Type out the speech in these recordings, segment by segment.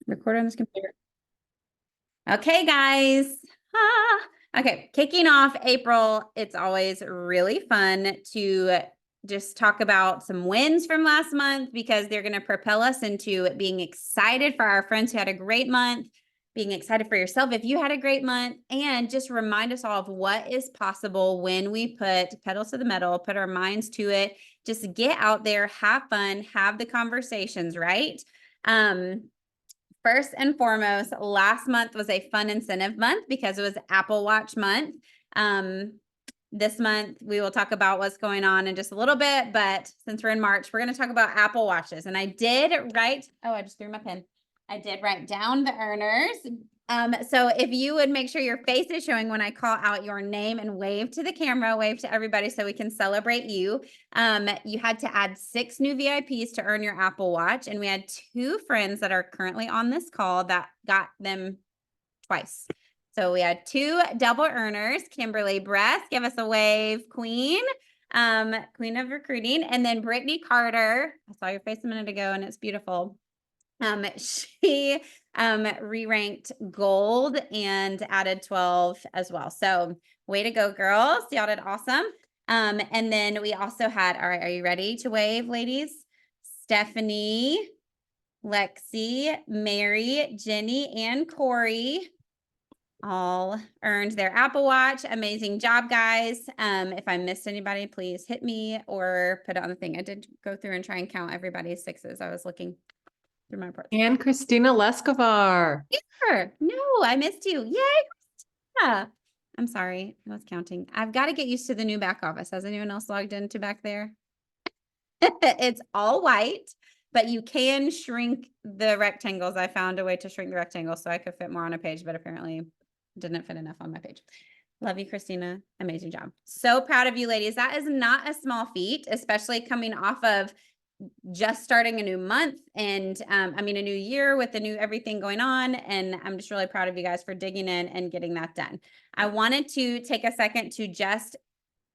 Record on this computer. Okay, guys. Okay, kicking off April. It's always really fun to just talk about some wins from last month because they're going to propel us into being excited for our friends who had a great month, being excited for yourself if you had a great month, and just remind us all of what is possible when we put pedal to the metal, put our minds to it, just get out there, have fun, have the conversations, right? First and foremost, last month was a fun incentive month because it was Apple Watch month. This month, we will talk about what's going on in just a little bit, but since we're in March, we're going to talk about Apple Watches. And I did write, I just threw my pen. I did write down the earners. So if you would make sure your face is showing when I call out your name and wave to the camera, wave to everybody so we can celebrate you. You had to add 6 new VIPs to earn your Apple Watch. And we had 2 friends that are currently on this call that got them twice. So we had 2 double earners. Kimberly Bress, give us a wave, queen. Queen of recruiting. And then Brittany Carter, I saw your face a minute ago and it's beautiful. She re-ranked gold and added 12 as well. So way to go, girls. Y'all did awesome. And then we also had, all right, are you ready to wave, ladies? Stephanie, Lexi, Mary, Jenny, and Corey all earned their Apple Watch. Amazing job, guys. If I missed anybody, please hit me or put it on the thing. I did go through and try and count everybody's 6s. I was looking through my report. And Christina Leskovar. Sure. No, I missed you. Yay, Christina. I'm sorry. I was counting. I've got to get used to the new back office. Has anyone else logged into back there? It's all white, but you can shrink the rectangles. I found a way to shrink the rectangles so I could fit more on a page, but apparently didn't fit enough on my page. Love you, Christina. Amazing job. So proud of you, ladies. That is not a small feat, especially coming off of just starting a new month and a new year with the new everything going on. And I'm just really proud of you guys for digging in and getting that done. I wanted to take a second to just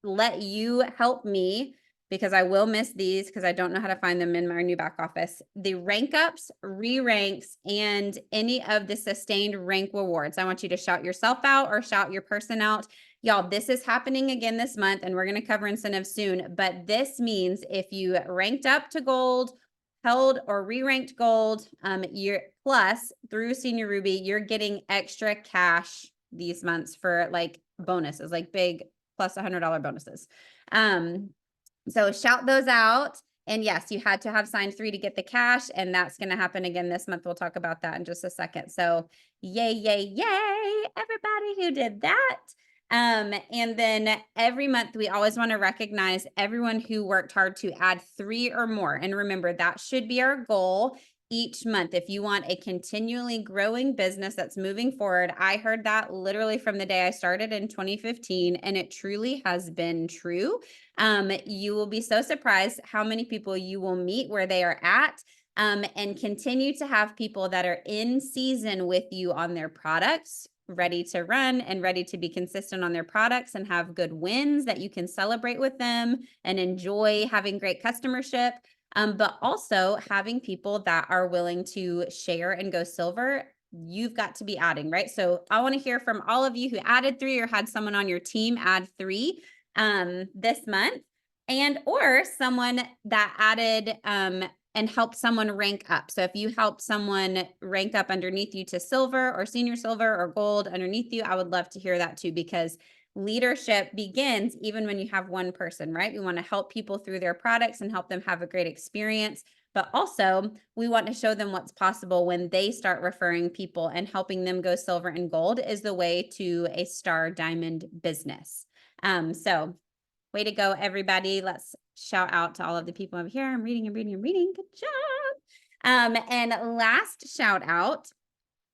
let you help me because I will miss these because I don't know how to find them in my new back office. The rank ups, re-ranks, and any of the sustained rank rewards. I want you to shout yourself out or shout your person out. Y'all, this is happening again this month, and we're going to cover incentives soon. But this means if you ranked up to gold, held or re-ranked gold, you're plus through Senior Ruby, you're getting extra cash these months for like bonuses, like big plus $100 bonuses. So shout those out. And yes, you had to have signed 3 to get the cash, and that's going to happen again this month. We'll talk about that in just a second. So yay, yay, yay, everybody who did that. And then every month we always want to recognize everyone who worked hard to add 3 or more. And remember, that should be our goal each month. If you want a continually growing business that's moving forward, I heard that literally from the day I started in 2015, and it truly has been true. You will be so surprised how many people you will meet where they are at, and continue to have people that are in season with you on their products, ready to run and ready to be consistent on their products and have good wins that you can celebrate with them and enjoy having great customership. But also having people that are willing to share and go silver, you've got to be adding, right? So I want to hear from all of you who added 3 or had someone on your team add 3 this month, and or someone that added and helped someone rank up. So if you helped someone rank up underneath you to silver or senior silver or gold underneath you, I would love to hear that too, because leadership begins even when you have one person, right? We want to help people through their products and help them have a great experience. But also we want to show them what's possible when they start referring people, and helping them go silver and gold is the way to a star diamond business. So way to go, everybody. Let's shout out to all of the people over here. I'm reading. Good job. And last shout out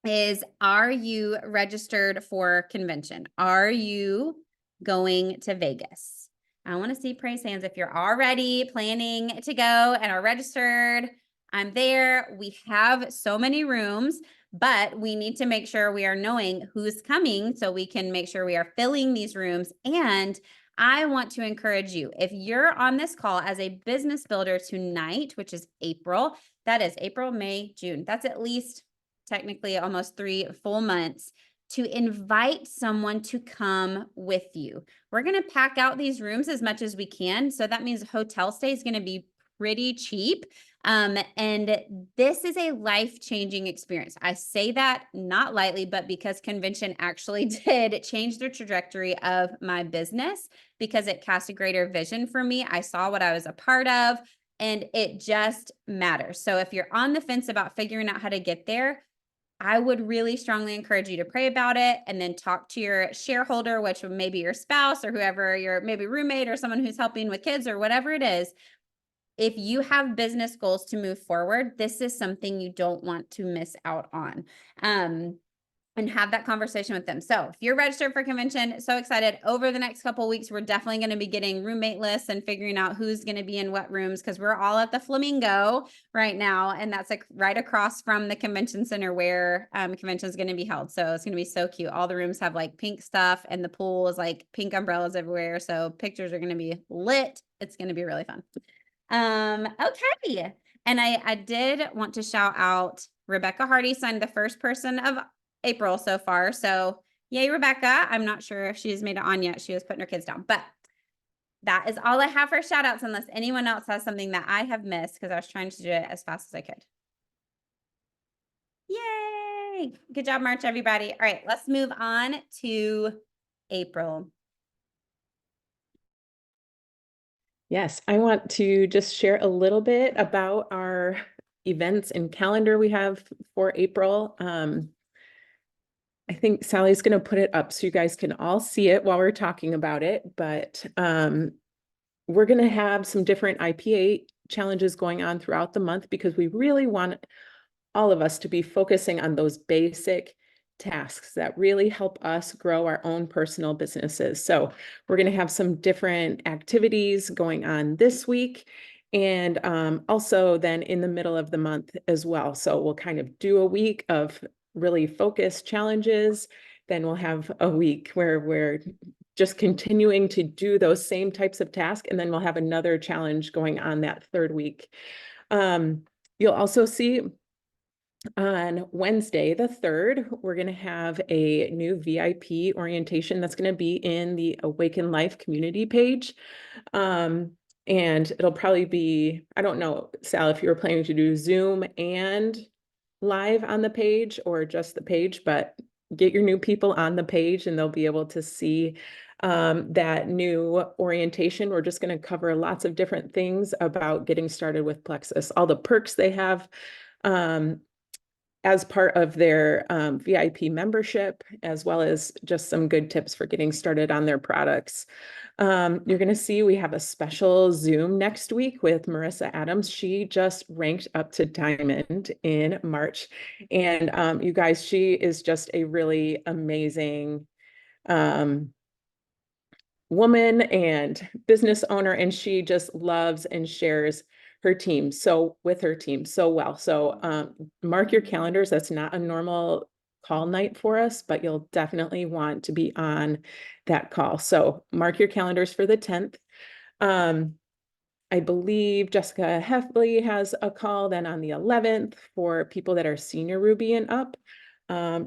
is, are you registered for convention? Are you going to Vegas? I want to see praise hands if you're already planning to go and are registered. I'm there. We have so many rooms, but we need to make sure we are knowing who's coming so we can make sure we are filling these rooms. And I want to encourage you, if you're on this call as a business builder tonight, which is April, that is April, May, June. That's at least technically almost 3 full months, to invite someone to come with you. We're going to pack out these rooms as much as we can. So that means hotel stay is going to be pretty cheap. And this is a life-changing experience. I say that not lightly, but because convention actually did change the trajectory of my business, because it cast a greater vision for me. I saw what I was a part of, and it just matters. So if you're on the fence about figuring out how to get there, I would really strongly encourage you to pray about it and then talk to your shareholder, which would maybe your spouse or whoever, your maybe roommate or someone who's helping with kids or whatever it is. If you have business goals to move forward, this is something you don't want to miss out on. And have that conversation with them. So if you're registered for convention, so excited. Over the next couple of weeks, we're definitely going to be getting roommate lists and figuring out who's going to be in what rooms, because we're all at the Flamingo right now. And that's like right across from the convention center where convention is going to be held. So it's going to be so cute. All the rooms have like pink stuff and the pool is like pink umbrellas everywhere. So pictures are going to be lit. It's going to be really fun. Okay. And I did want to shout out Rebecca Hardy signed the first person of April so far. So yay, Rebecca. I'm not sure if she's made it on yet. She was putting her kids down, but that is all I have for shout outs, unless anyone else has something that I have missed, because I was trying to do it as fast as I could. Yay. Good job, March, everybody. All right, let's move on to April. Yes, I want to just share a little bit about our events and calendar we have for April. I think Sally's going to put it up so you guys can all see it while we're talking about it, but we're going to have some different IPA challenges going on throughout the month, because we really want all of us to be focusing on those basic tasks that really help us grow our own personal businesses. So we're going to have some different activities going on this week, and also then in the middle of the month as well. So we'll kind of do a week of really focused challenges. Then we'll have a week where we're just continuing to do those same types of tasks. And then we'll have another challenge going on that third week. You'll also see on Wednesday, the 3rd, we're going to have a new VIP orientation that's going to be in the Awaken Life community page. And it'll probably be, I don't know, Sal, if you were planning to do Zoom and live on the page or just the page, but get your new people on the page and they'll be able to see that new orientation. We're just going to cover lots of different things about getting started with Plexus, all the perks they have as part of their VIP membership, as well as just some good tips for getting started on their products. You're going to see we have a special Zoom next week with Marissa Adams. She just ranked up to Diamond in March. And you guys, she is just a really amazing woman and business owner, and she just loves and shares her team with her team so well. So mark your calendars. That's not a normal call night for us, but you'll definitely want to be on that call. So mark your calendars for the 10th. I believe Jessica Heffley has a call then on the 11th for people that are senior Ruby and up.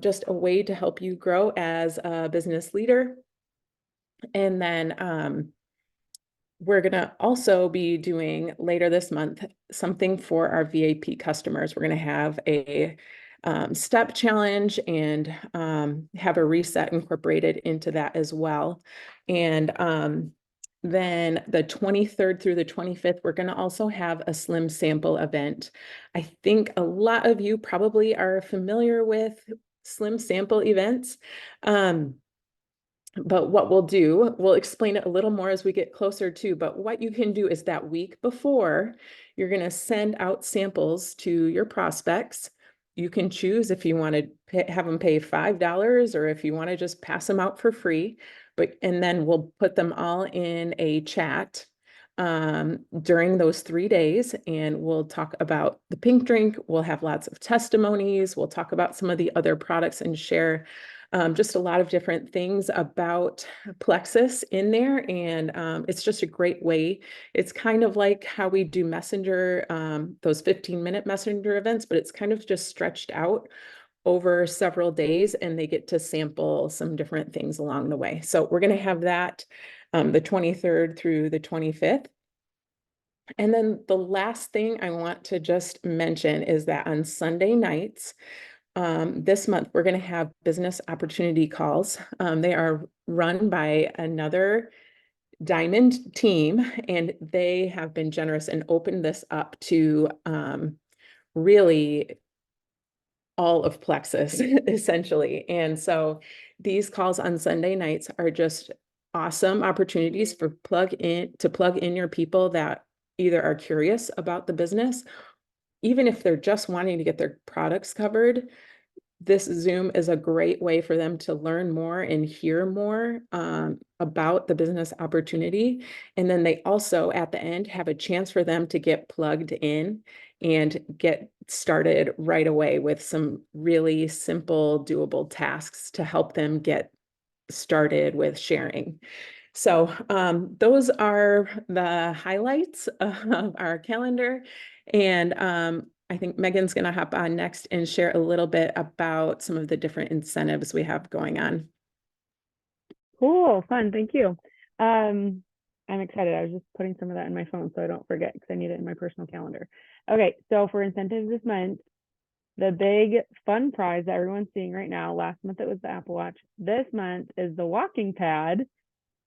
Just a way to help you grow as a business leader. And then we're going to also be doing later this month something for our VIP customers. We're going to have a step challenge and have a reset incorporated into that as well. And then the 23rd through the 25th, we're going to also have a slim sample event. I think a lot of you probably are familiar with slim sample events. But what we'll do, we'll explain it a little more as we get closer to, but what you can do is that week before, you're going to send out samples to your prospects. You can choose if you want to have them pay $5 or if you want to just pass them out for free. And then we'll put them all in a chat during those 3 days, and we'll talk about the pink drink. We'll have lots of testimonies. We'll talk about some of the other products and share just a lot of different things about Plexus in there. And it's just a great way. It's kind of like how we do Messenger, those 15-minute Messenger events, but it's kind of just stretched out over several days, and they get to sample some different things along the way. So we're going to have that the 23rd through the 25th. And then the last thing I want to just mention is that on Sunday nights, this month, we're going to have business opportunity calls. They are run by another Diamond team, and they have been generous and opened this up to really all of Plexus, essentially. And so these calls on Sunday nights are just awesome opportunities for plug in your people that either are curious about the business, even if they're just wanting to get their products covered. This Zoom is a great way for them to learn more and hear more about the business opportunity. And then they also, at the end, have a chance for them to get plugged in and get started right away with some really simple, doable tasks to help them get started with sharing. So those are the highlights of our calendar. And I think Megan's going to hop on next and share a little bit about some of the different incentives we have going on. Cool, fun, thank you. I'm excited. I was just putting some of that in my phone so I don't forget because I need it in my personal calendar. Okay, so for incentives this month, the big fun prize that everyone's seeing right now, last month it was the Apple Watch. This month is the walking pad.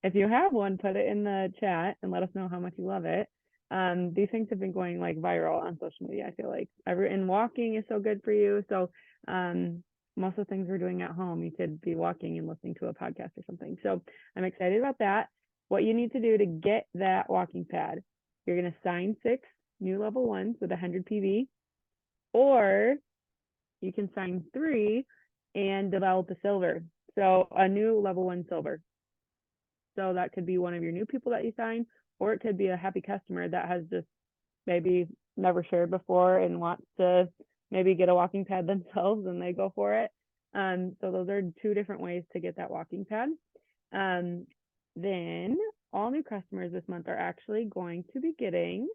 If you have one, put it in the chat and let us know how much you love it. These things have been going like viral on social media. I feel like and walking is so good for you. So most of the things we're doing at home, you could be walking and listening to a podcast or something. So I'm excited about that. What you need to do to get that walking pad, you're going to sign 6 new level 1s with 100 PV, or you can sign 3 and develop a silver. So a new level 1 silver. So that could be one of your new people that you sign, or it could be a happy customer that has just maybe never shared before and wants to maybe get a walking pad themselves and they go for it. So those are 2 different ways to get that walking pad. Then all new customers this month are actually going to be getting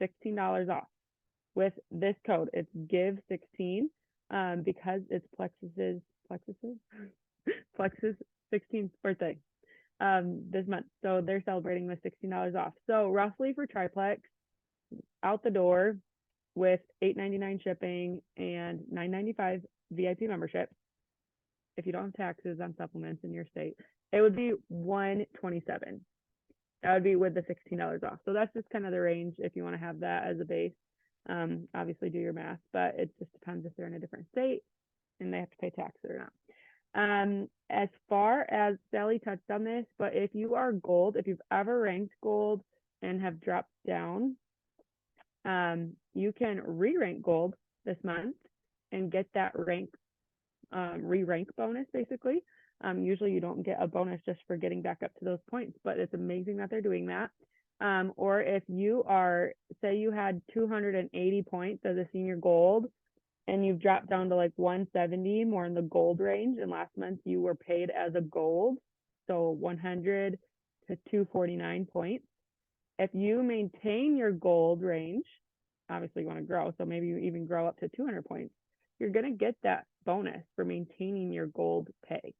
$16 off with this code. It's give16 because it's Plexus's 16th birthday this month. So they're celebrating with $16 off. So roughly for triplex, out the door with $8.99 shipping and $9.95 VIP membership, if you don't have taxes on supplements in your state, it would be $127. That would be with the $16 off. So that's just kind of the range if you want to have that as a base. Obviously do your math, but it just depends if they're in a different state and they have to pay taxes or not. As far as Sally touched on this, but if you are gold, if you've ever ranked gold and have dropped down, you can re-rank gold this month and get that rank, re-rank bonus basically. Usually you don't get a bonus just for getting back up to those points, but it's amazing that they're doing that. Or if you are, say you had 280 points as a senior gold, and you've dropped down to like 170, more in the gold range, and last month you were paid as a gold, so 100 to 249 points. If you maintain your gold range, obviously you want to grow, so maybe you even grow up to 200 points, you're going to get that bonus for maintaining your gold pay.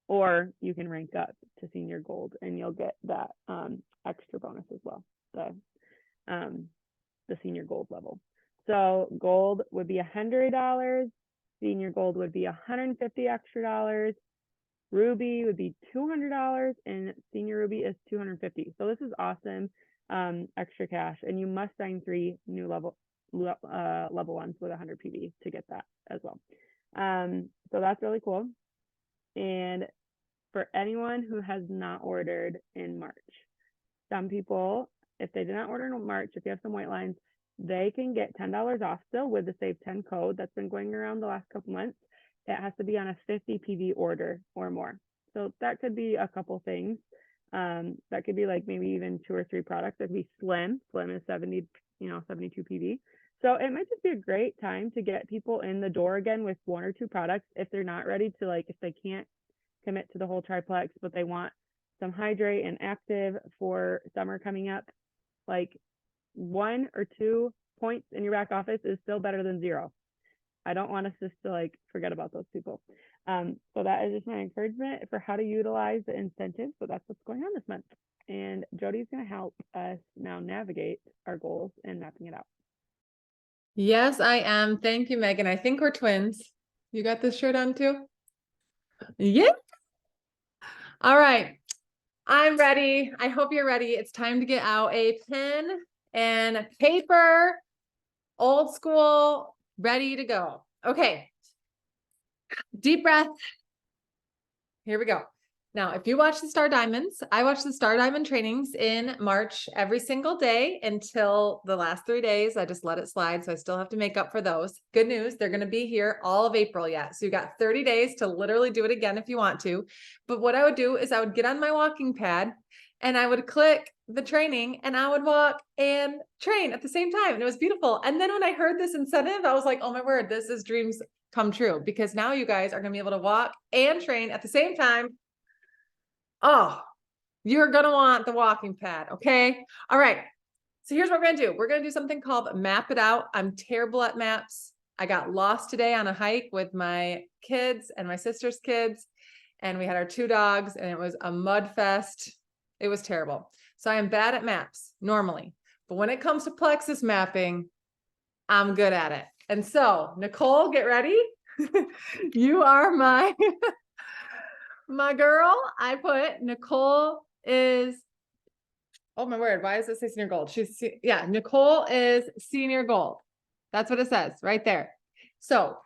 Or you can rank up to senior gold and you'll get that extra bonus as well, the senior gold level. So gold would be $100, senior gold would be $150 extra dollars, ruby would be $200, and senior ruby is $250. So this is awesome, extra cash, and you must sign 3 new level 1s with 100 PV to get that as well. So that's really cool. And for anyone who has not ordered in March, some people, if they did not order in March, if you have some white lines, they can get $10 off still with the Save 10 code that's been going around the last couple months. It has to be on a 50 PV order or more. So that could be a couple things. That could be like maybe even 2 or 3 products. That could be Slim. Slim is 72 PV. So it might just be a great time to get people in the door again with 1 or 2 products if they're not ready to, like, if they can't commit to the whole triplex, but they want some hydrate and active for summer coming up. Like 1 or 2 points in your back office is still better than 0. I don't want us just to like forget about those people. So that is just my encouragement for how to utilize the incentives. So that's what's going on this month. And Jody's going to help us now navigate our goals and mapping it out. Yes, I am. Thank you, Megan. I think we're twins. You got this shirt on too? Yeah. All right. I'm ready. I hope you're ready. It's time to get out a pen and paper, old school, ready to go. Okay. Deep breath. Here we go. Now, if you watch the Star Diamonds, I watch the Star Diamond trainings in March every single day until the last 3 days. I just let it slide. So I still have to make up for those. Good news. They're going to be here all of April yet. So you got 30 days to literally do it again if you want to. But what I would do is I would get on my walking pad and I would click the training and I would walk and train at the same time. And it was beautiful. And then when I heard this incentive, I was like, oh my word, this is dreams come true, because now you guys are going to be able to walk and train at the same time. Oh, you're going to want the walking pad. Okay. All right. So here's what we're going to do. We're going to do something called map it out. I'm terrible at maps. I got lost today on a hike with my kids and my sister's kids, and we had our 2 dogs, and it was a mud fest. It was terrible. So I am bad at maps normally, but when it comes to plexus mapping, I'm good at it. And so Nicole, get ready. You are my my girl. I put Nicole is, oh my word, why does it say senior gold? Yeah, Nicole is senior gold. That's what it says right there. So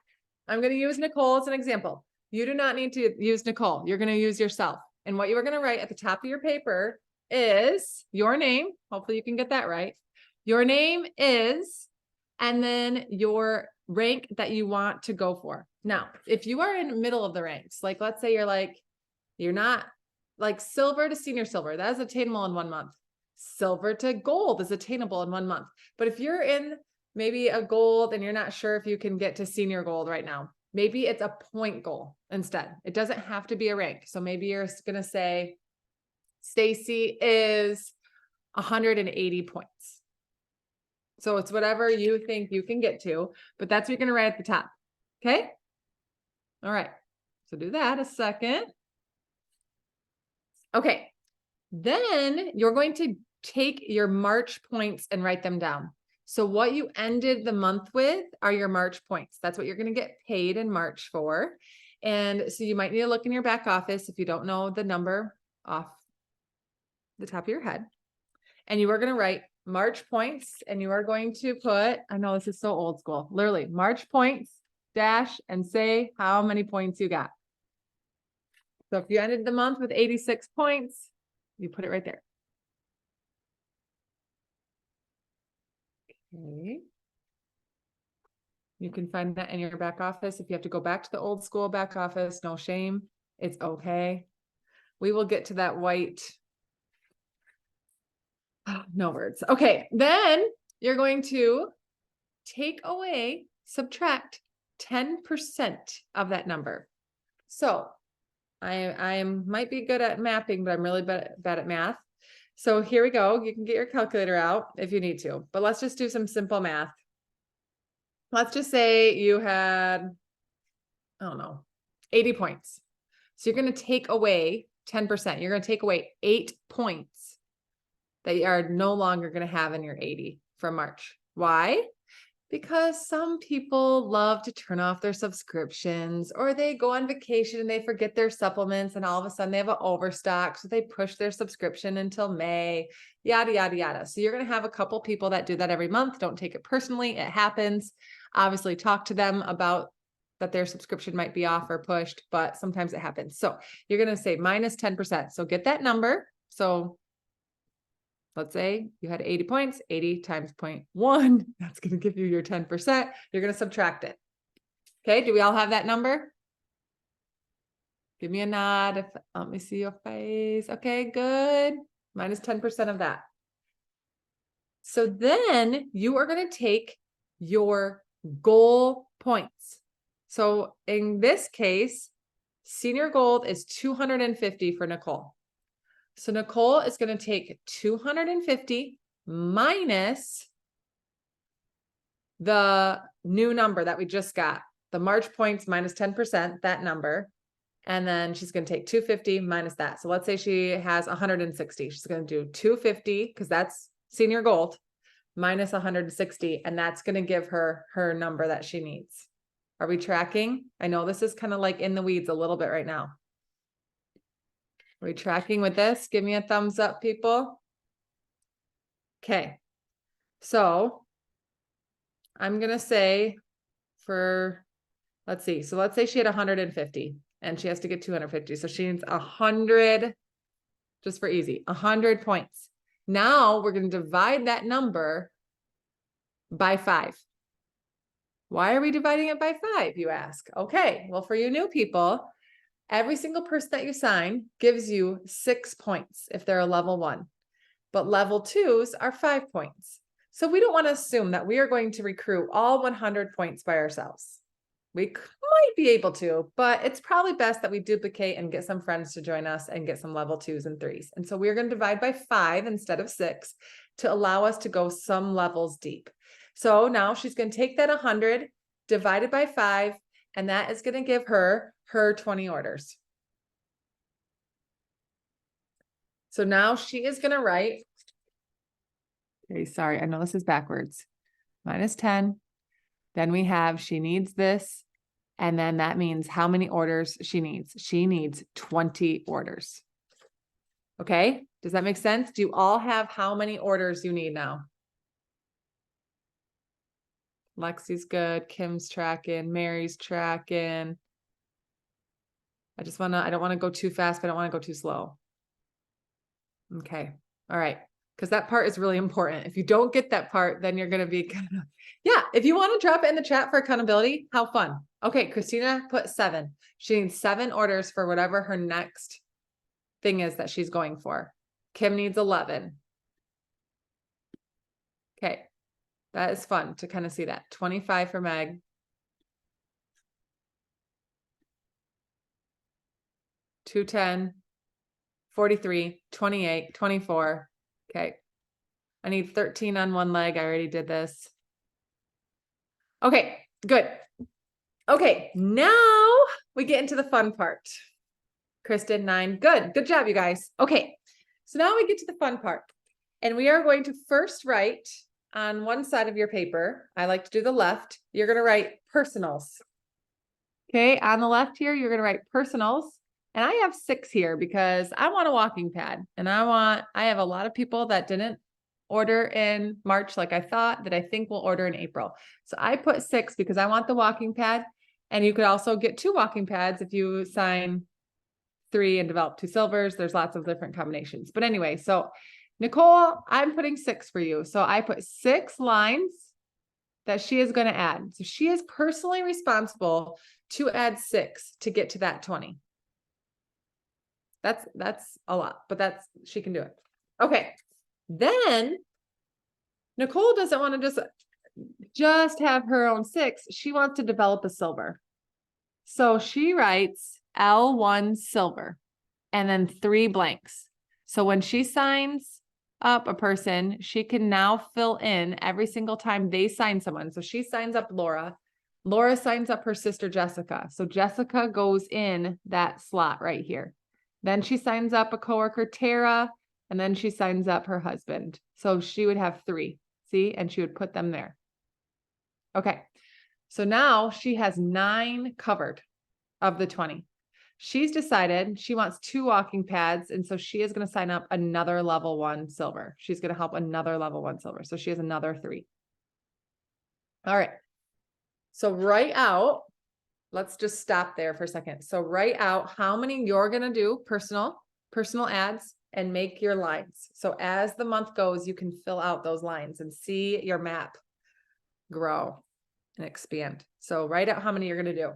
I'm going to use Nicole as an example. You do not need to use Nicole. You're going to use yourself. And what you are going to write at the top of your paper is your name. Hopefully you can get that right. Your name is, and then your rank that you want to go for. Now, if you are in the middle of the ranks, like let's say you're not like silver to senior silver, that is attainable in 1 month. Silver to gold is attainable in 1 month. But if you're in maybe a gold and you're not sure if you can get to senior gold right now, maybe it's a point goal instead. It doesn't have to be a rank. So maybe you're going to say Stacy is 180 points. So it's whatever you think you can get to, but that's what you're going to write at the top. Okay. All right. So do that a second. Okay. Then you're going to take your March points and write them down. So what you ended the month with are your March points. That's what you're going to get paid in March for. And so you might need to look in your back office if you don't know the number off the top of your head. And you are going to write March points, and you are going to put, I know this is so old school, literally March points dash and say how many points you got. So if you ended the month with 86 points, you put it right there. Okay. You can find that in your back office. If you have to go back to the old school back office, no shame. It's okay. We will get to that white. No words. Okay. Then you're going to take away, subtract 10% of that number. So I might be good at mapping, but I'm really bad at math. So here we go. You can get your calculator out if you need to, but let's just do some simple math. Let's just say you had, I don't know, 80 points. So you're going to take away 10%. You're going to take away 8 points that you are no longer going to have in your 80 from March. Why? Because some people love to turn off their subscriptions, or they go on vacation and they forget their supplements, and all of a sudden they have an overstock. So they push their subscription until May, yada, yada, yada. So you're going to have a couple people that do that every month. Don't take it personally. It happens. Obviously talk to them about that their subscription might be off or pushed, but sometimes it happens. So you're going to say minus 10%. So get that number. So let's say you had 80 points, 80 times 0.1, that's going to give you your 10%. You're going to subtract it. Okay. Do we all have that number? Give me a nod. Let me see your face. Okay, good. Minus 10% of that. So then you are going to take your goal points. So in this case, senior gold is 250 for Nicole. So Nicole is going to take 250 minus the new number that we just got. the March points minus 10%, that number. And then she's going to take 250 minus that. So let's say she has 160. She's going to do 250 because that's senior gold minus 160. And that's going to give her her number that she needs. Are we tracking? I know this is kind of like in the weeds a little bit right now. Are we tracking with this? Give me a thumbs up, people. Okay. So I'm going to say let's see. So let's say she had 150 and she has to get 250. So she needs 100, just for easy, 100 points. Now we're going to divide that number by 5. Why are we dividing it by 5, you ask? Okay, well, for you new people, every single person that you sign gives you 6 points if they're a level 1, but level 2s are 5 points. So we don't want to assume that we are going to recruit all 100 points by ourselves. We might be able to, but it's probably best that we duplicate and get some friends to join us and get some level 2s and 3s. And so we're going to divide by 5 instead of 6 to allow us to go some levels deep. So now she's going to take that 100 divided by 5, and that is going to give her 20 orders. So now she is going to write, okay, sorry, I know this is backwards, minus 10. Then we have, she needs this. And then that means how many orders she needs. She needs 20 orders. Okay. Does that make sense? Do you all have how many orders you need now? Lexi's good. Kim's tracking. Mary's tracking. I don't want to go too fast, but I don't want to go too slow. Okay. All right. Because that part is really important. If you don't get that part, then you're going to be kind of, yeah. If you want to drop it in the chat for accountability, how fun. Okay. Christina put 7. She needs 7 orders for whatever her next thing is that she's going for. Kim needs 11. Okay. That is fun to kind of see that. 25 for Meg. $210, 43, 28, 24. Okay. I need 13 on one leg. I already did this. Okay, good. Okay, now we get into the fun part. Kristen, 9. Good. Good job, you guys. Okay, so now we get to the fun part. And we are going to first write on one side of your paper. I like to do the left. You're going to write personals. Okay, on the left here, you're going to write personals. And I have 6 here because I want a walking pad. And I have a lot of people that didn't order in March like I thought, that I think will order in April. So I put 6 because I want the walking pad. And you could also get 2 walking pads if you sign 3 and develop 2 silvers. There's lots of different combinations. But anyway, so Nicole, I'm putting 6 for you. So I put 6 lines that she is going to add. So she is personally responsible to add 6 to get to that 20. That's a lot, but she can do it. Okay. Then Nicole doesn't want to just have her own 6. She wants to develop a silver. So she writes L1 silver and then 3 blanks. So when she signs up a person, she can now fill in every single time they sign someone. So she signs up Laura. Laura signs up her sister Jessica. So Jessica goes in that slot right here. Then she signs up a coworker, Tara, and then she signs up her husband. So she would have 3, see, and she would put them there. Okay. So now she has 9 covered of the 20. She's decided she wants 2 walking pads. And so she is going to sign up another level 1 silver. She's going to help another level 1 silver. So she has another 3. All right. So write out, let's just stop there for a second. So write out how many you're going to do personal ads and make your lines. So as the month goes, you can fill out those lines and see your map grow and expand. So write out how many you're going to do.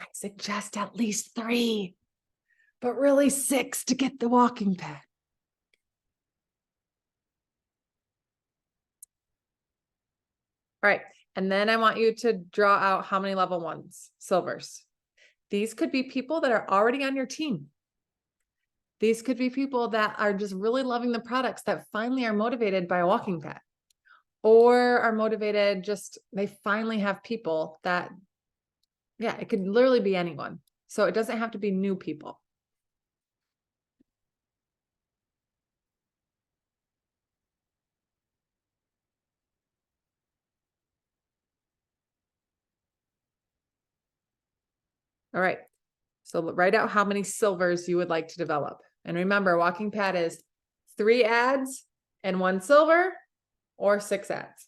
I suggest at least 3, but really 6 to get the walking pad. All right. And then I want you to draw out how many level 1s, silvers. These could be people that are already on your team. These could be people that are just really loving the products that finally are motivated by a walking pad. or are motivated, just they finally have people that, yeah, it could literally be anyone. So it doesn't have to be new people. All right. So write out how many silvers you would like to develop. And remember, walking pad is 3 ads and 1 silver or 6 ads.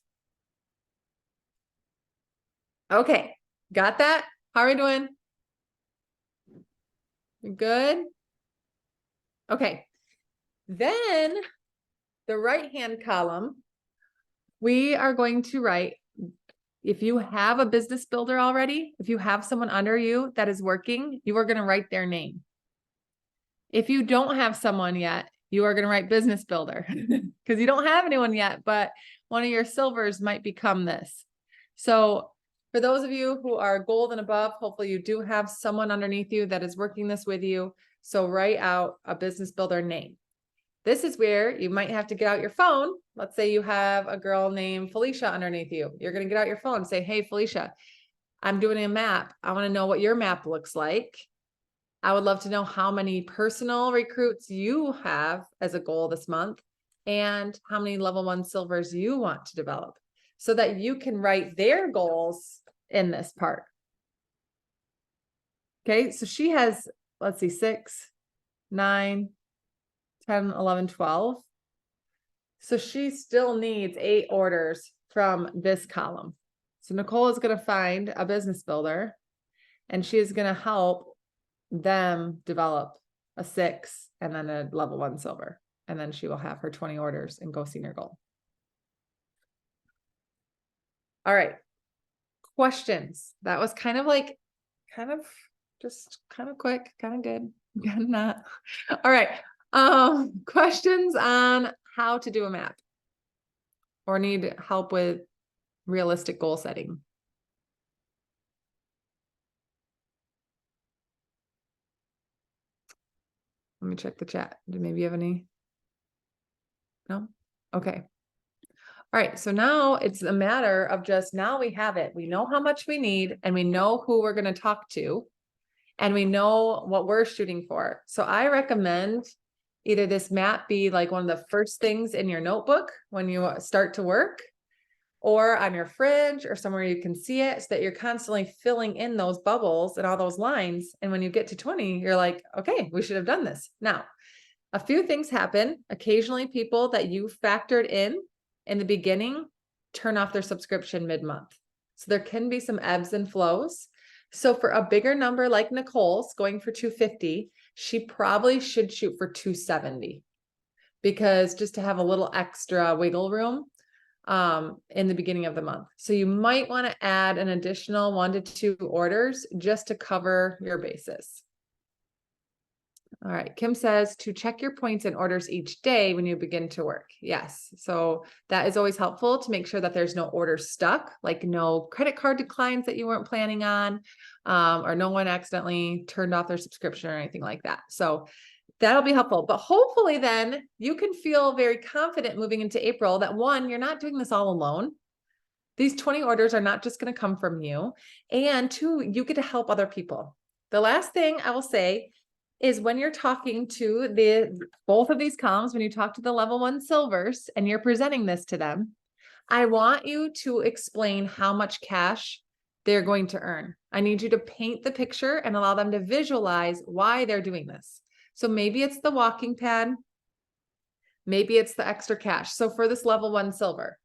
Okay. Got that? How are we doing? Good. Okay. Then the right-hand column, we are going to write, if you have a business builder already, if you have someone under you that is working, you are going to write their name. If you don't have someone yet, you are going to write business builder because you don't have anyone yet, but one of your silvers might become this. So for those of you who are gold and above, hopefully you do have someone underneath you that is working this with you. So write out a business builder name. This is where you might have to get out your phone. Let's say you have a girl named Felicia underneath you. You're going to get out your phone and say, hey, Felicia, I'm doing a map. I want to know what your map looks like. I would love to know how many personal recruits you have as a goal this month and how many level 1 silvers you want to develop so that you can write their goals in this part. Okay, so she has, let's see, 6, 9, 10, 11, 12. So she still needs 8 orders from this column. So Nicole is going to find a business builder and she is going to help them develop a 6 and then a level 1 silver. And then she will have her 20 orders and go senior goal. All right. Questions. That was kind of quick, kind of good. Not. All right. Questions on how to do a map or need help with realistic goal setting. Let me check the chat. Do maybe you have any? No? Okay. All right. So now it's a matter of just, now we have it. We know how much we need and we know who we're going to talk to and we know what we're shooting for. So I recommend either this map be like one of the first things in your notebook when you start to work, or on your fridge or somewhere you can see it so that you're constantly filling in those bubbles and all those lines. And when you get to 20, you're like, okay, we should have done this. Now, a few things happen. Occasionally people that you factored in the beginning turn off their subscription mid-month. So there can be some ebbs and flows. So for a bigger number like Nicole's going for 250, she probably should shoot for 270 because just to have a little extra wiggle room in the beginning of the month. So you might want to add an additional 1 to 2 orders just to cover your bases. All right. Kim says to check your points and orders each day when you begin to work. Yes. So that is always helpful to make sure that there's no orders stuck, like no credit card declines that you weren't planning on, or no one accidentally turned off their subscription or anything like that. So that'll be helpful. But hopefully then you can feel very confident moving into April that 1, you're not doing this all alone. These 20 orders are not just going to come from you. And 2, you get to help other people. The last thing I will say is when you're talking to both of these columns, when you talk to the level 1 silvers and you're presenting this to them, I want you to explain how much cash they're going to earn. I need you to paint the picture and allow them to visualize why they're doing this. So maybe it's the walking pad. Maybe it's the extra cash. So for this level 1 silver,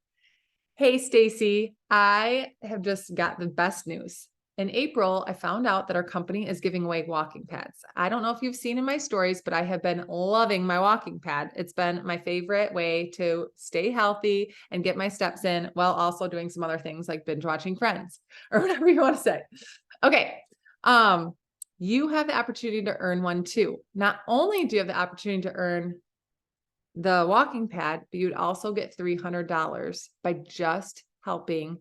hey, Stacy, I have just got the best news. In April, I found out that our company is giving away walking pads. I don't know if you've seen in my stories, but I have been loving my walking pad. It's been my favorite way to stay healthy and get my steps in while also doing some other things like binge watching Friends or whatever you want to say. Okay. You have the opportunity to earn one too. Not only do you have the opportunity to earn the walking pad, but you'd also get $300 by just helping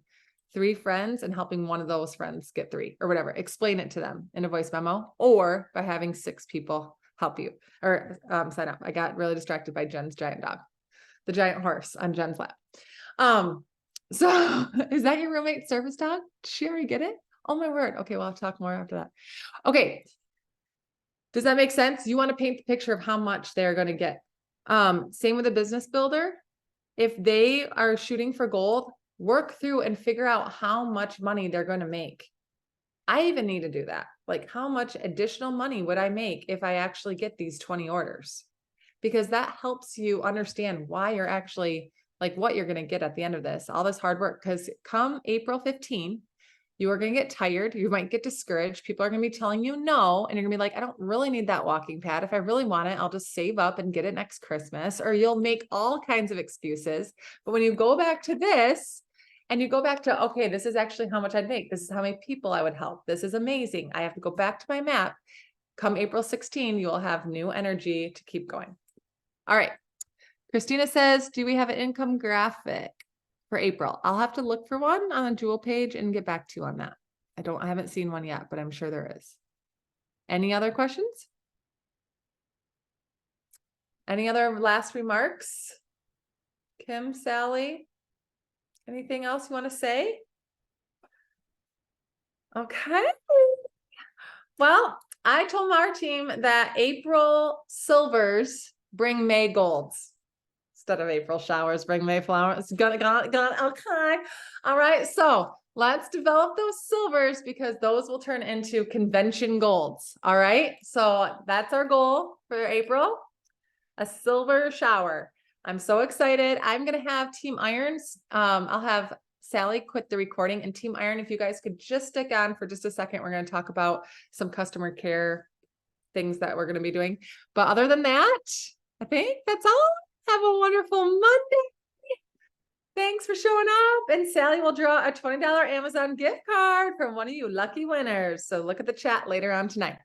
3 friends and helping one of those friends get 3 or whatever. Explain it to them in a voice memo or by having 6 people help you or sign up. I got really distracted by Jen's giant dog, the giant horse on Jen's lap. So is that your roommate service dog? Did she already get it? Oh my word. Okay, we'll have to talk more after that. Okay. Does that make sense? You want to paint the picture of how much they're going to get. Same with a business builder. If they are shooting for gold, work through and figure out how much money they're going to make. I even need to do that. Like, how much additional money would I make if I actually get these 20 orders? Because that helps you understand why you're actually, like, what you're going to get at the end of this, all this hard work. Because come April 15, you are going to get tired. You might get discouraged. People are going to be telling you no. And you're going to be like, I don't really need that walking pad. If I really want it, I'll just save up and get it next Christmas. Or you'll make all kinds of excuses. But when you go back to this and you go back to, okay, this is actually how much I'd make. This is how many people I would help. This is amazing. I have to go back to my map. Come April 16, you will have new energy to keep going. All right. Christina says, do we have an income graphic for April? I'll have to look for one on a Jewel page and get back to you on that. I haven't seen one yet, but I'm sure there is. Any other questions? Any other last remarks? Kim, Sally, anything else you want to say? Okay. Well, I told our team that April silvers bring May golds. Instead of April showers, bring May flowers. Okay. All right. So let's develop those silvers because those will turn into convention golds. All right. So that's our goal for April, a silver shower. I'm so excited. I'm going to have Team Irons. I'll have Sally quit the recording, and Team Iron, if you guys could just stick on for just a second, we're going to talk about some customer care things that we're going to be doing. But other than that, I think that's all. Have a wonderful Monday. Thanks for showing up. And Sally will draw a $20 Amazon gift card from one of you lucky winners. So look at the chat later on tonight.